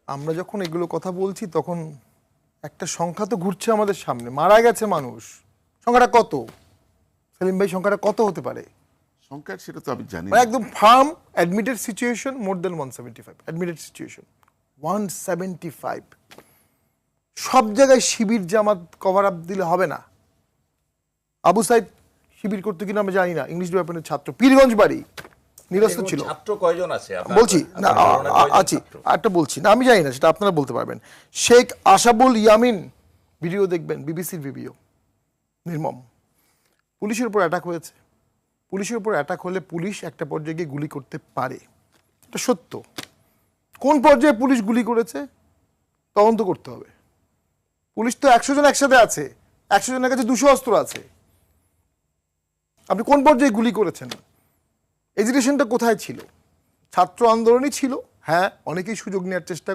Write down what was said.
আমরা যখন এগুলো কথা বলছি তখন একটা সংখ্যা তো ঘুরছে আমাদের সামনে, মারা গেছে মানুষ। সংখ্যাটা কত সেলিম ভাই? সংখ্যাটা কত হতে পারে? সংখ্যা সেটা তো আমি জানি মানে একদম ফার্ম অ্যাডমিটেড সিচুয়েশন মোর দেন 175 অ্যাডমিটেড সিচুয়েশন 175। সব জায়গায় শিবির জামাত কভার আপ দিলে হবে না। আবু সাইদ শিবির করতে কিনা আমি জানি না, ইংলিশ ডিপার্টমেন্টের ছাত্র, পীরগঞ্জ বাড়ি, নিরস্ত ছিল। ছাত্র কয়জন আছে বলছি না, আছি একটা বলছি না, আমি জানি না, সেটা আপনারা বলতে পারবেন। শেখ আশাবুল ইয়ামিন ভিডিও দেখবেন, বিবিসির ভিডিও, নির্মম। পুলিশের উপর অ্যাটাক হয়েছে। পুলিশের উপর অ্যাটাক হলে পুলিশ একটা পর্যায়ে গিয়ে গুলি করতে পারে, এটা সত্য। কোন পর্যায়ে পুলিশ গুলি করেছে তদন্ত করতে হবে। পুলিশ তো 100 জন একসাথে আছে, 100 জনের কাছে 200 অস্ত্র আছে। আপনি কোন পর্যায়ে গুলি করেছেন? এজিটেশনটা কোথায় ছিল? ছাত্র আন্দোলনই ছিল, হ্যাঁ, অনেকেই সুযোগ নেওয়ার চেষ্টা